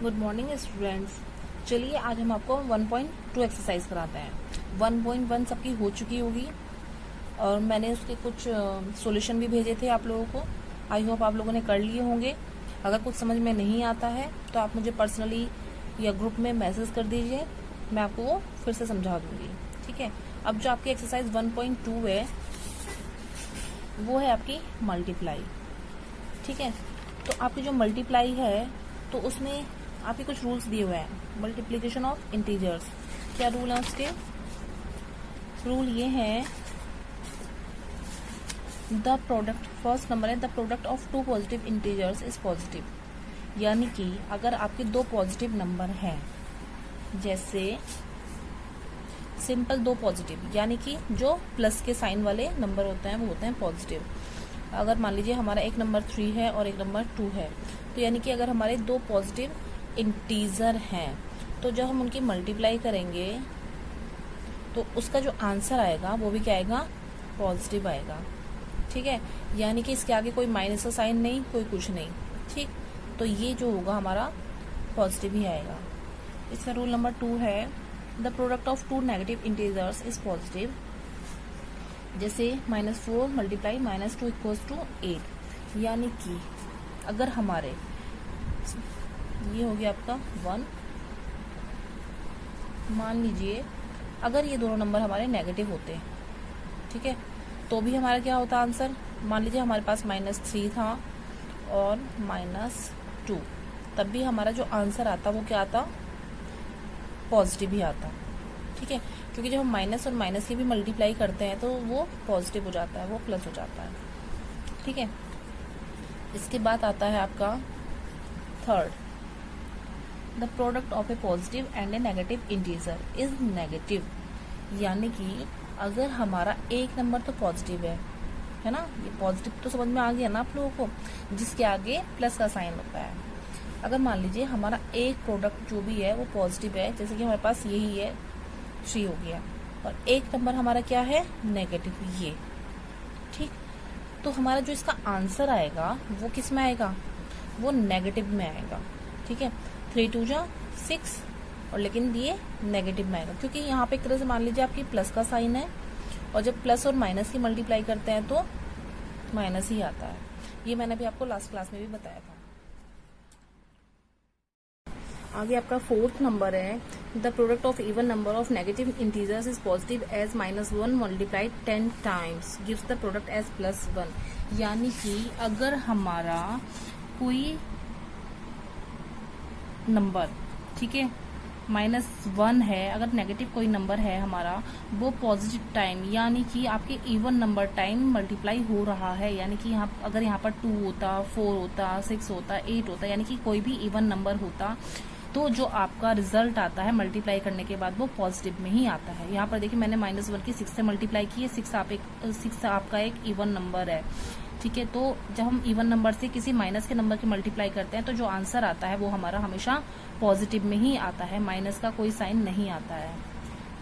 Good morning students. चलिए आज हम आपको 1.2 एक्सरसाइज कराते हैं। 1.1 सबकी हो चुकी होगी और मैंने उसके कुछ सॉल्यूशन भी भेजे थे आप लोगों को। आई होप आप लोगों ने कर लिए होंगे। अगर कुछ समझ में नहीं आता है तो आप मुझे पर्सनली या ग्रुप में मैसेज कर दीजिए, मैं आपको वो फिर से समझा दूंगी। ठीक है। अब जो आपकी एक्सरसाइज 1.2 है वो है आपकी मल्टीप्लाई। ठीक है। तो आपकी जो मल्टीप्लाई है तो उसमें आपके कुछ रूल्स दिए हुए हैं। मल्टीप्लीकेशन ऑफ इंटीजर्स, क्या रूल है उसके? रूल ये है, द प्रोडक्ट, फर्स्ट नंबर है the product of two positive integers is positive. यानी कि अगर आपके दो पॉजिटिव नंबर हैं, जैसे सिंपल दो पॉजिटिव, यानी कि जो प्लस के साइन वाले नंबर होते हैं वो होते हैं पॉजिटिव। अगर मान लीजिए हमारा एक नंबर 3 है और एक नंबर 2 है, तो यानी कि अगर हमारे दो पॉजिटिव इंटीजर हैं तो जब हम उनकी मल्टीप्लाई करेंगे तो उसका जो आंसर आएगा वो भी क्या आएगा? पॉजिटिव आएगा। ठीक है। यानी कि इसके आगे कोई माइनस का साइन नहीं, कोई कुछ नहीं। ठीक। तो ये जो होगा हमारा पॉजिटिव ही आएगा। इसका रूल नंबर 2 है, the product of two negative integers is positive. जैसे -4 मल्टीप्लाई -2 इक्वल्स टू 8। यानी कि अगर हमारे, ये हो गया आपका 1, मान लीजिए अगर ये दोनों नंबर हमारे नेगेटिव होते हैं, ठीक है, तो भी हमारा क्या होता आंसर? मान लीजिए हमारे पास -3 था और -2, तब भी हमारा जो आंसर आता वो क्या आता? पॉजिटिव ही आता। ठीक है। क्योंकि जब हम माइनस और माइनस की भी मल्टीप्लाई करते हैं तो वो पॉजिटिव हो जाता है, वो प्लस हो जाता है। ठीक है। इसके बाद आता है आपका third, the product of A positive and A negative integer is negative. यानी कि अगर हमारा एक नंबर तो पॉजिटिव है ना, ये पॉजिटिव तो समझ में आ गया ना आप लोगों को, जिसके आगे प्लस का साइन होता है। अगर मान लीजिए हमारा एक प्रोडक्ट जो भी है वो पॉजिटिव है, जैसे कि हमारे पास यही है 3 हो गया, और एक नंबर हमारा क्या है? नेगेटिव, ये। ठीक। तो हमारा जो इसका आंसर आएगा वो किस में आएगा? वो नेगेटिव में आएगा। ठीक है। 3 2 जा 6, और लेकिन ये नेगेटिव में आएगा क्योंकि यहाँ पे एक तरह से मान लीजिए आपकी प्लस का साइन है, और जब प्लस और माइनस की मल्टीप्लाई करते हैं तो माइनस ही आता है। ये मैंने भी आपको लास्ट क्लास में भी बताया था। आगे आपका फोर्थ नंबर है, the product of even number of negative integers is positive as -1 multiplied 10 times gives the product as +1। यानी कि अगर हमारा कोई नंबर, ठीक है, -1 है, अगर नेगेटिव कोई नंबर है हमारा, वो पॉजिटिव टाइम, यानी कि आपके इवन नंबर टाइम मल्टीप्लाई हो रहा है। यानी कि यहाँ अगर यहाँ पर 2 होता, 4 होता, 6 होता, 8 होता, यानी कि कोई भी इवन नंबर होता, तो जो आपका रिजल्ट आता है मल्टीप्लाई करने के बाद वो पॉजिटिव में ही आता है। यहाँ पर देखिए मैंने -1 की 6 से मल्टीप्लाई की है। 6 आपका एक इवन नंबर है। ठीक है। तो जब हम इवन नंबर से किसी माइनस के नंबर की मल्टीप्लाई करते हैं तो जो आंसर आता है वो हमारा हमेशा पॉजिटिव में ही आता है, माइनस का कोई साइन नहीं आता है।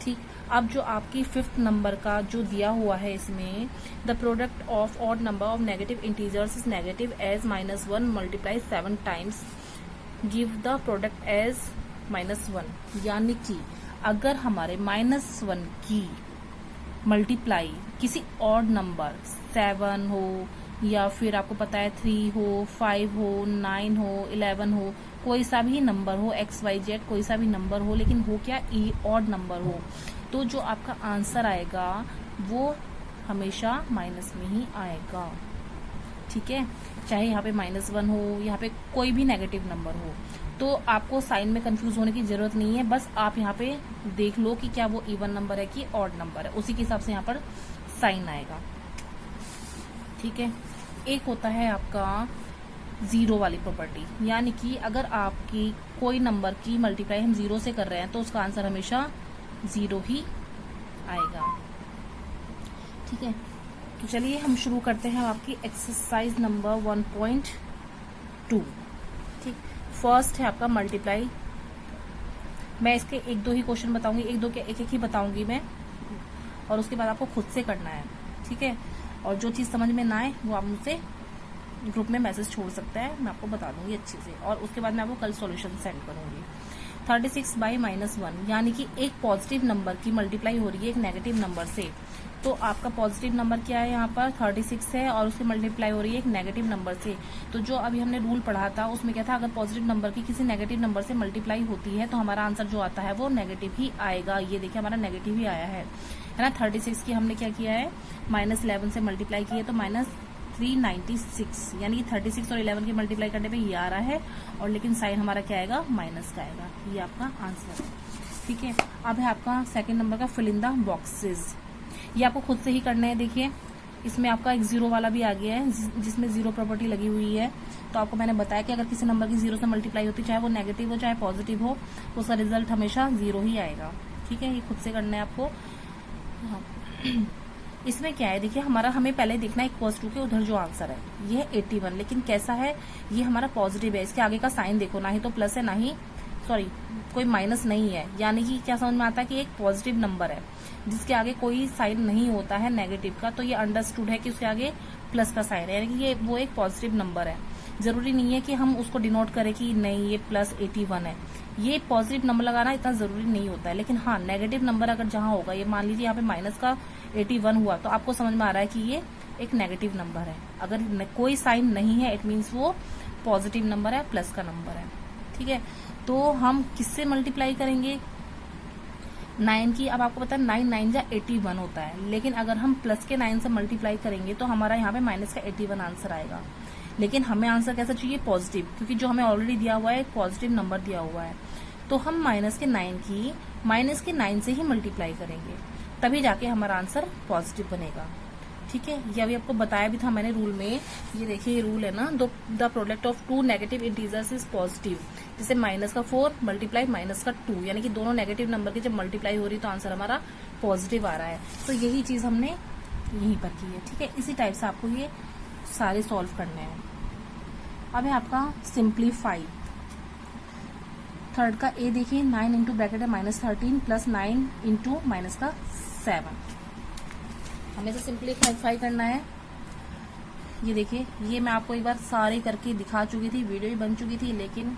ठीक। अब जो आपकी 5th नंबर का जो दिया हुआ है इसमें, the product of odd number of negative integers is negative as -1 multiply 7 times give the product as -1। यानी कि अगर हमारे -1 की मल्टीप्लाई किसी ऑड नंबर 7 हो, या फिर आपको पता है 3 हो, 5 हो, 9 हो, 11 हो, कोई सा भी नंबर हो, XYZ कोई सा भी नंबर हो, लेकिन हो क्या? ऑड नंबर हो, तो जो आपका आंसर आएगा वो हमेशा माइनस में ही आएगा। ठीक है। चाहे यहाँ पे -1 हो, यहाँ पे कोई भी नेगेटिव नंबर हो, तो आपको साइन में कंफ्यूज होने की जरूरत नहीं है। बस आप यहाँ पे देख लो कि क्या वो इवन नंबर है कि ऑड नंबर है, उसी के हिसाब से यहाँ पर साइन आएगा। ठीक है। एक होता है आपका 0 वाली प्रॉपर्टी, यानी कि अगर आपकी कोई नंबर की मल्टीप्लाई हम 0 से कर रहे हैं तो उसका आंसर हमेशा 0 ही आएगा। ठीक है। तो चलिए हम शुरू करते हैं आपकी एक्सरसाइज नंबर 1.2। ठीक। फर्स्ट है आपका मल्टीप्लाई। मैं इसके 1-2 ही क्वेश्चन बताऊंगी, 1-2 के एक ही बताऊंगी मैं, और उसके बाद आपको खुद से करना है। ठीक है। और जो चीज समझ में ना आए वो आप मुझसे ग्रुप में मैसेज छोड़ सकता है, मैं आपको बता दूंगी अच्छे से, और उसके बाद मैं आपको कल सॉल्यूशन सेंड करूंगी। 36 बाई -1 यानी कि एक पॉजिटिव नंबर की मल्टीप्लाई हो रही है एक नेगेटिव नंबर से। तो आपका पॉजिटिव नंबर क्या है यहाँ पर 36 है, और उसकी मल्टीप्लाई हो रही है एक नेगेटिव नंबर से। तो जो अभी हमने रूल पढ़ा था उसमें क्या था, अगर पॉजिटिव नंबर की किसी नेगेटिव नंबर से मल्टीप्लाई होती है तो हमारा आंसर जो आता है वो नेगेटिव ही आएगा। ये देखिए हमारा नेगेटिव ही आया है ना। 36 की हमने क्या किया है, -11 से मल्टीप्लाई की है तो -396, यानी कि 36 और 11 की मल्टीप्लाई करने पे ये आ रहा है, और लेकिन साइन हमारा क्या आएगा, माइनस का आएगा। ये आपका आंसर है, ठीक है। अब है आपका सेकंड नंबर का फिल इन द बॉक्सेस। ये आपको खुद से ही करना है। देखिए इसमें आपका एक जीरो वाला भी आ गया है जिसमें जीरो प्रॉपर्टी लगी हुई है। तो आपको मैंने बताया कि अगर किसी नंबर की जीरो से मल्टीप्लाई होती, चाहे वो नेगेटिव हो चाहे पॉजिटिव हो, उसका रिजल्ट हमेशा जीरो ही आएगा, ठीक है। ये खुद से करना है आपको। इसमें क्या है, देखिए हमें पहले देखना है इक्वल्स टू के उधर जो आंसर है ये है 81, लेकिन कैसा है, ये हमारा पॉजिटिव है। इसके आगे का साइन देखो, ना ही तो प्लस है ना ही कोई माइनस नहीं है, यानी कि क्या समझ में आता है कि एक पॉजिटिव नंबर है जिसके आगे कोई साइन नहीं होता है नेगेटिव का, तो ये अंडरस्टूड है कि उसके आगे प्लस का साइन है, यानी कि ये वो एक पॉजिटिव नंबर है। जरूरी नहीं है कि हम उसको डिनोट करें कि नहीं ये +81 है। ये पॉजिटिव नंबर लगाना इतना जरूरी नहीं होता है, लेकिन हाँ नेगेटिव नंबर अगर जहां होगा, ये मान लीजिए यहाँ पे माइनस का 81 हुआ, तो आपको समझ में आ रहा है कि ये एक नेगेटिव नंबर है। अगर कोई साइन नहीं है इट मीन्स वो पॉजिटिव नंबर है, प्लस का नंबर है, ठीक है। तो हम किससे मल्टीप्लाई करेंगे, 9 की। अब आपको पता है 9 9 जा 81 होता है, लेकिन अगर हम प्लस के 9 से मल्टीप्लाई करेंगे तो हमारा यहाँ पे माइनस का 81 आंसर आएगा। लेकिन हमें आंसर कैसा चाहिए, पॉजिटिव, क्योंकि जो हमें ऑलरेडी दिया हुआ है एक पॉजिटिव नंबर दिया हुआ है। तो हम माइनस के 9 से ही मल्टीप्लाई करेंगे, तभी जाके हमारा आंसर पॉजिटिव बनेगा, ठीक है। ये अभी आपको बताया भी था मैंने रूल में। ये देखिए ये रूल है ना, the product of two negative integers is positive. जैसे माइनस का 4 मल्टीप्लाई माइनस का 2, यानी कि दोनों नेगेटिव नंबर की जब मल्टीप्लाई हो रही तो आंसर हमारा पॉजिटिव आ रहा है। तो यही चीज हमने यहीं पर की है, ठीक है। इसी टाइप से आपको ये सारे सॉल्व करने हैं। अब है आपका सिंप्लीफाई। थर्ड का ए देखिए, 9 इंटू ब्रैकेट है -13 प्लस 9 इंटू माइनस का 7, हमें तो सिंप्लीफाई करना है। ये देखिए ये मैं आपको एक बार सारे करके दिखा चुकी थी, वीडियो भी बन चुकी थी, लेकिन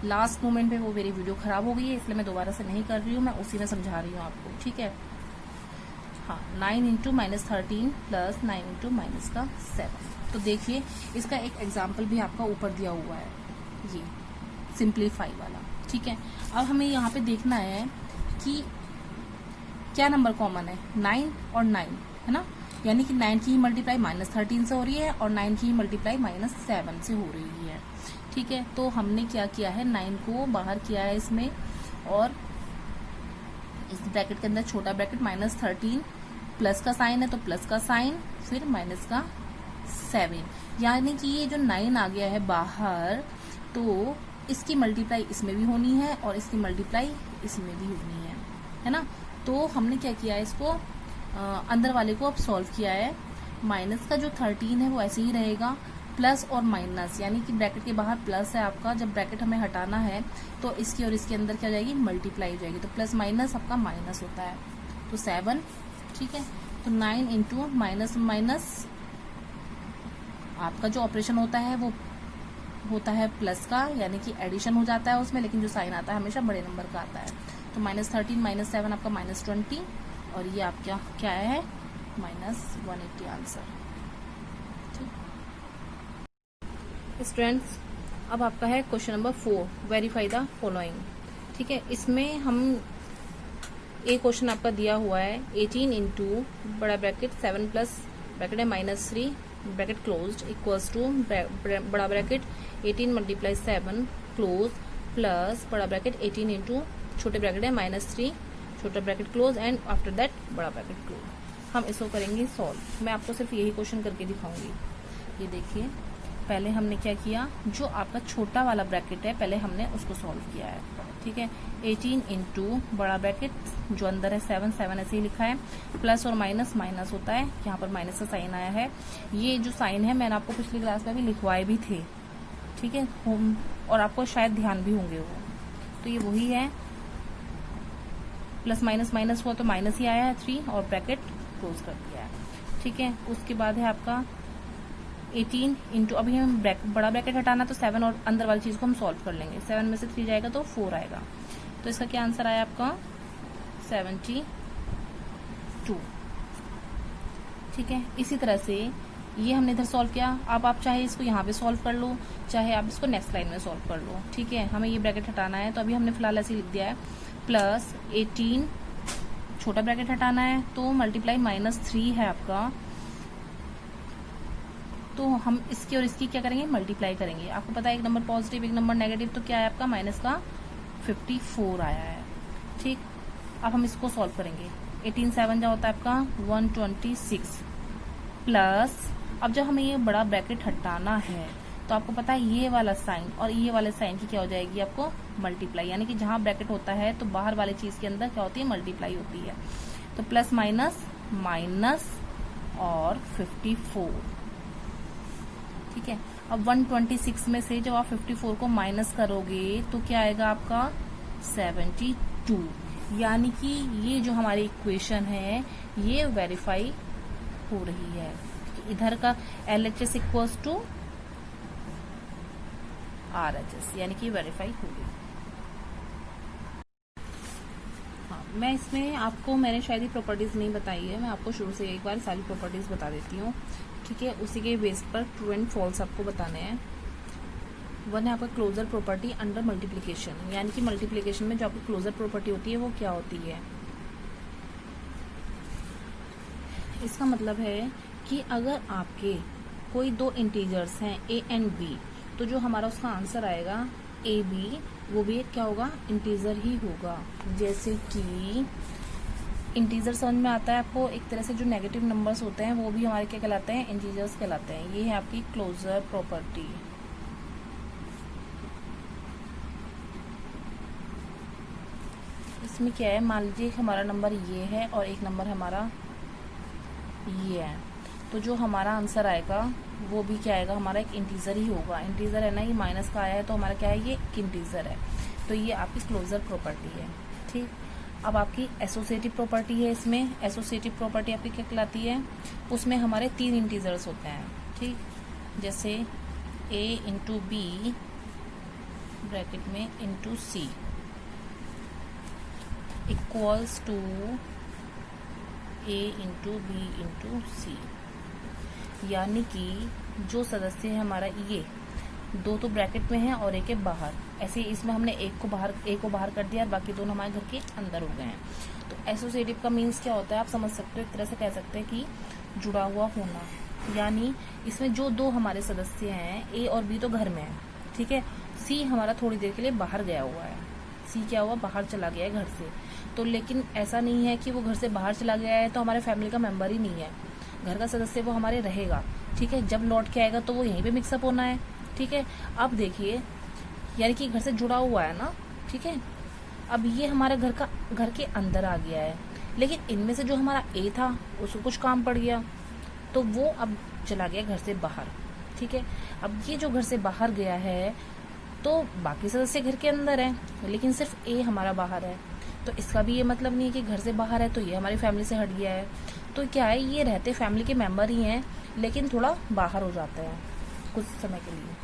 लास्ट मोमेंट पे वो मेरी वीडियो खराब हो गई है, इसलिए मैं दोबारा से नहीं कर रही हूँ, मैं उसी में समझा रही हूँ आपको, ठीक है। हाँ 9 इंटू -13 प्लस 9 इंटू माइनस का 7। तो देखिए इसका एक एग्जाम्पल भी आपका ऊपर दिया हुआ है, ये सिंप्लीफाई वाला, ठीक है। अब हमें यहाँ पे देखना है कि क्या नंबर कॉमन है, 9 और 9 है ना, यानी कि 9 की ही मल्टीप्लाई -13 से हो रही है और 9 की ही मल्टीप्लाई -7 से हो रही है, ठीक है। तो हमने क्या किया है, 9 को बाहर किया है इसमें, और इस ब्रैकेट के अंदर छोटा ब्रैकेट -13 प्लस का साइन है तो प्लस का साइन, फिर माइनस का 7, यानी कि ये जो 9 आ गया है बाहर, तो इसकी मल्टीप्लाई इसमें भी होनी है और इसकी मल्टीप्लाई इसमें भी होनी है ना। तो हमने क्या किया है, इसको अंदर वाले को अब सॉल्व किया है। माइनस का जो 13 है वो ऐसे ही रहेगा, प्लस और माइनस, यानी कि ब्रैकेट के बाहर प्लस है आपका, जब ब्रैकेट हमें हटाना है तो इसकी और इसके अंदर क्या जाएगी, मल्टीप्लाई हो जाएगी, तो प्लस माइनस आपका माइनस होता है, तो 7, ठीक है। तो 9 इंटू माइनस आपका जो ऑपरेशन होता है वो होता है प्लस का, यानी कि एडिशन हो जाता है उसमें, लेकिन जो साइन आता है हमेशा बड़े नंबर का आता है। तो -13 -7 आपका -20, और ये आपका क्या है, -180 आंसर, ठीक। स्टूडेंट्स अब आपका है question number 4, verify the following, ठीक है। इसमें हम एक क्वेश्चन आपका दिया हुआ है 18 इंटू बड़ा ब्रैकेट 7 प्लस ब्रैकेट है -3 ब्रैकेट क्लोज्ड इक्वल्स टू बड़ा ब्रैकेट 18 मल्टीप्लाई 7 क्लोज प्लस बड़ा ब्रैकेट 18 इंटू छोटे ब्रैकेट है -3 छोटा bracket close and after that बड़ा ब्रैकेट क्लोज। हम इसको करेंगे सॉल्व। मैं आपको सिर्फ यही क्वेश्चन करके दिखाऊंगी। ये देखिए पहले हमने क्या किया, जो आपका छोटा वाला ब्रैकेट है पहले हमने उसको सॉल्व किया है, ठीक है। 18 इंटू बड़ा ब्रैकेट जो अंदर है 7 ऐसे ही लिखा है, प्लस और माइनस होता है, यहाँ पर माइनस का साइन आया है। ये जो साइन है मैंने आपको पिछली क्लास में भी लिखवाए भी थे, ठीक है, और आपको शायद ध्यान भी होंगे वो, तो ये वही है, प्लस माइनस हुआ तो माइनस ही आया है 3 और ब्रैकेट क्लोज कर दिया है, ठीक है। उसके बाद है आपका 18 इंटू, अभी हमें बड़ा ब्रैकेट हटाना तो 7 और अंदर वाली चीज को हम सॉल्व कर लेंगे। 7 में से 3 जाएगा तो 4 आएगा। तो इसका क्या आंसर आया आपका 72। ठीक है, इसी तरह से ये हमने इधर सॉल्व किया। अब आप चाहे इसको यहाँ पे सॉल्व कर लो, चाहे आप इसको नेक्स्ट लाइन में सॉल्व कर लो। ठीक है, हमें ये ब्रैकेट हटाना है तो अभी हमने फिलहाल ऐसे लिख दिया है, प्लस 18 छोटा ब्रैकेट हटाना है तो मल्टीप्लाई -3 है आपका, तो हम इसकी और इसकी क्या करेंगे, मल्टीप्लाई करेंगे। आपको पता है एक नंबर पॉजिटिव एक नंबर नेगेटिव, तो क्या है आपका माइनस का 54 आया है। ठीक, अब हम इसको सॉल्व करेंगे। 18 7 जा होता है आपका 126 प्लस, अब जब हमें ये बड़ा ब्रैकेट हटाना है तो आपको पता है ये वाला साइन और ये वाले साइन की क्या हो जाएगी आपको मल्टीप्लाई, यानी कि जहां ब्रैकेट होता है तो बाहर वाले चीज के अंदर क्या होती है, मल्टीप्लाई होती है। तो प्लस माइनस माइनस और 54। ठीक है, अब 126 में से जब आप 54 को माइनस करोगे तो क्या आएगा आपका 72, यानी कि ये जो हमारी इक्वेशन है ये वेरीफाई हो रही है। इधर का LHS इक्वल्स टू RHS, यानी कि वेरीफाई हो गई। हाँ, मैं इसमें आपको, मैंने शायद ही प्रॉपर्टीज नहीं बताई है, मैं आपको शुरू से एक बार सारी प्रॉपर्टीज बता देती हूँ। ठीक है, उसी के बेस पर ट्रू एंड फॉल्स आपको बताने हैं। वन है आपका क्लोजर प्रॉपर्टी अंडर मल्टीप्लिकेशन, यानी कि मल्टीप्लिकेशन में जो आपकी क्लोजर प्रॉपर्टी होती है वो क्या होती है। इसका मतलब है कि अगर आपके कोई दो इंटीजर्स हैं a एंड b, तो जो हमारा उसका आंसर आएगा AB, वो भी क्या होगा, इंटीजर ही होगा। जैसे कि इंटीजर समझ में आता है आपको, एक तरह से जो नेगेटिव नंबर्स होते हैं वो भी हमारे क्या कहलाते हैं, इंटीजर्स कहलाते हैं। ये है आपकी क्लोजर प्रॉपर्टी। इसमें क्या है, मान लीजिए हमारा नंबर ये है और एक नंबर हमारा ये है, तो जो हमारा आंसर आएगा वो भी क्या आएगा, हमारा एक इंटीजर ही होगा। इंटीजर है ना, ये माइनस का आया है तो हमारा क्या है, ये एक इंटीजर है। तो ये आपकी क्लोजर प्रॉपर्टी है। ठीक, अब आपकी एसोसिएटिव प्रॉपर्टी है। इसमें एसोसिएटिव प्रॉपर्टी आपकी क्या कहलाती है, उसमें हमारे 3 इंटीजर्स होते हैं। ठीक, जैसे a इंटू बी ब्रैकेट में into c equals to a into b into c, यानी कि जो सदस्य है हमारा ये दो तो ब्रैकेट में है और एक है बाहर। ऐसे इसमें हमने एक को बाहर कर दिया और बाकी दोनों हमारे घर के अंदर हो गए हैं। तो एसोसिएटिव का मीन्स क्या होता है, आप समझ सकते हो, एक तरह से कह सकते हैं कि जुड़ा हुआ होना। यानी इसमें जो दो हमारे सदस्य हैं ए और बी तो घर में है, ठीक है, सी हमारा थोड़ी देर के लिए बाहर गया हुआ है। सी क्या हुआ, बाहर चला गया है घर से। तो लेकिन ऐसा नहीं है कि वो घर से बाहर चला गया है तो हमारे फैमिली का मेंबर ही नहीं है, घर का सदस्य वो हमारे रहेगा। ठीक है, जब लौट के आएगा तो वो यहीं पे मिक्सअप होना है। ठीक है, अब देखिए, यानी कि घर से जुड़ा हुआ है ना। ठीक है, अब ये हमारे घर के अंदर आ गया है, लेकिन इनमें से जो हमारा ए था उसको कुछ काम पड़ गया तो वो अब चला गया घर से बाहर। ठीक है, अब ये जो घर से बाहर गया है तो बाकी सदस्य घर के अंदर है, लेकिन सिर्फ ए हमारा बाहर है। तो इसका भी ये मतलब नहीं है कि घर से बाहर है तो ये हमारी फैमिली से हट गया है। तो क्या है, ये रहते फैमिली के मेंबर ही हैं, लेकिन थोड़ा बाहर हो जाते हैं कुछ समय के लिए।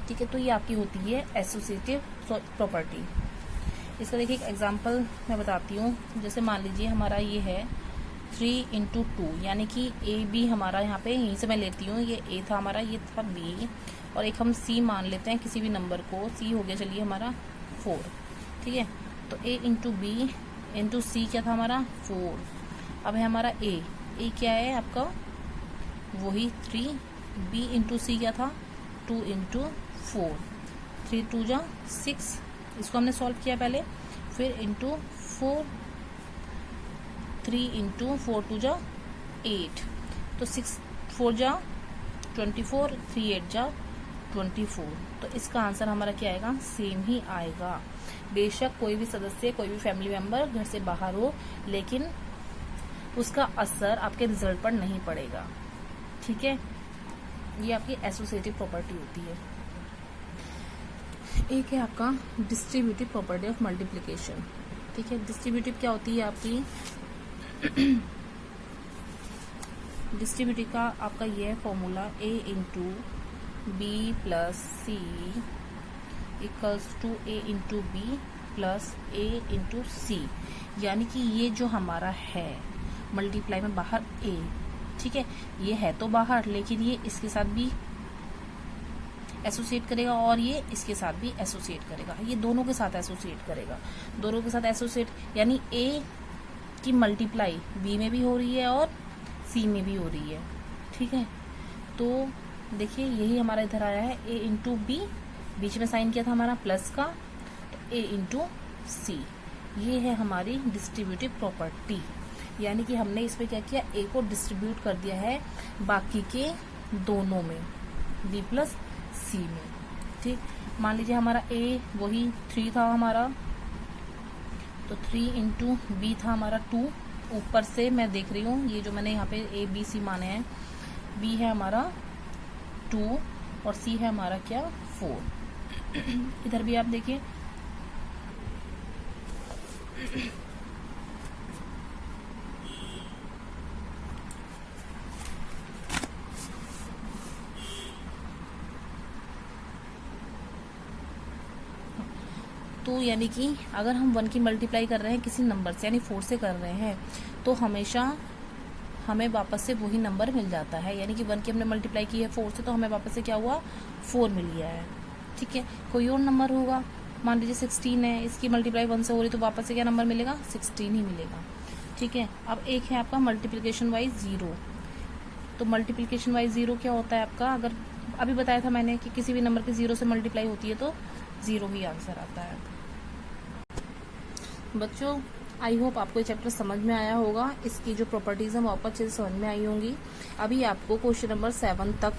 ठीक है, तो ये आपकी होती है एसोसिएटिव प्रॉपर्टी। इसका देखिए एक एग्जांपल मैं बताती हूँ। जैसे मान लीजिए हमारा ये है 3 इंटू 2, यानी कि ए बी हमारा यहाँ पे, यहीं से मैं लेती हूँ, ये ए था हमारा, ये था बी, और एक हम सी मान लेते हैं किसी भी नंबर को। सी हो गया चलिए हमारा 4। ठीक है, तो ए इंटू बी इंटू सी क्या था हमारा 4। अब है हमारा ए क्या है आपका, वही 3। बी इंटू सी क्या था 2 इंटू 4, 3 2 जा 6, इसको हमने सॉल्व किया पहले, फिर इंटू 4, 3 इंटू 4 2 जा 8, तो 6 4 जा 24, 3 8 जा 24। तो इसका आंसर हमारा क्या आएगा, सेम ही आएगा। बेशक कोई भी सदस्य, कोई भी फैमिली मेंबर घर से बाहर हो, लेकिन उसका असर आपके रिजल्ट पर नहीं पड़ेगा। ठीक है, ये आपकी एसोसिएटिव प्रॉपर्टी होती है। एक है आपका डिस्ट्रीब्यूटिव प्रॉपर्टी ऑफ मल्टीप्लिकेशन। ठीक है, डिस्ट्रीब्यूटिव क्या होती है आपकी, डिस्ट्रीब्यूटिव का आपका ये है formula, a into b plus c equals to a into b plus a into c. यानी कि ये जो हमारा है मल्टीप्लाई में बाहर a, ठीक है, ये है तो बाहर, लेकिन ये इसके साथ भी एसोसिएट करेगा और ये इसके साथ भी एसोसिएट करेगा, ये दोनों के साथ एसोसिएट करेगा, दोनों के साथ एसोसिएट, यानी a की मल्टीप्लाई b में भी हो रही है और c में भी हो रही है, ठीक है। तो देखिए यही हमारा इधर आया है, a इंटू बी, बीच में साइन किया था हमारा प्लस का, तो a इंटू सी, ये है हमारी डिस्ट्रीब्यूटिव प्रॉपर्टी। यानी कि हमने इसमें क्या किया, a को डिस्ट्रीब्यूट कर दिया है बाकी के दोनों में, b प्लस सी में, ठीक। मान लीजिए हमारा a वही 3 था हमारा, तो 3 इंटू बी था हमारा 2, ऊपर से मैं देख रही हूँ ये जो मैंने यहाँ पे a b c माने हैं, b है हमारा 2 और c है हमारा क्या 4। इधर भी आप देखिए तो यानी कि अगर हम 1 की मल्टीप्लाई कर रहे हैं किसी नंबर से, यानी 4 से कर रहे हैं, तो हमेशा हमें वापस से वही नंबर मिल जाता है। यानी कि 1 की हमने मल्टीप्लाई की है 4 से, तो हमें वापस से क्या हुआ 4 मिल गया है, ठीक है। कोई और नंबर होगा, मान लीजिए 16 है, इसकी मल्टीप्लाई 1 से हो रही, तो वापस से क्या नंबर मिलेगा 16 ही मिलेगा, ठीक है। अब एक है आपका मल्टीप्लिकेशन वाइज 0, तो मल्टीप्लिकेशन वाइज 0 क्या होता है आपका, अगर अभी बताया था मैंने कि किसी भी नंबर की 0 से मल्टीप्लाई होती है तो 0 ही आंसर आता है। बच्चों आई होप आपको ये चैप्टर समझ में आया होगा, इसकी जो प्रॉपर्टीज है वो आपको अच्छे से समझ में आई होंगी। अभी आपको क्वेश्चन नंबर 7 तक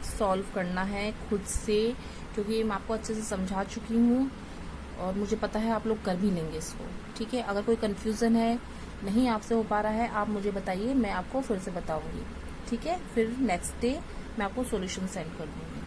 सॉल्व करना है खुद से, क्योंकि मैं आपको अच्छे से समझा चुकी हूँ और मुझे पता है आप लोग कर भी लेंगे इसको, ठीक है। अगर कोई कंफ्यूजन है, नहीं आपसे हो पा रहा है, आप मुझे बताइए, मैं आपको फिर से बताऊंगी, ठीक है। फिर नेक्स्ट डे मैं आपको सॉल्यूशन सेंड कर दूंगी।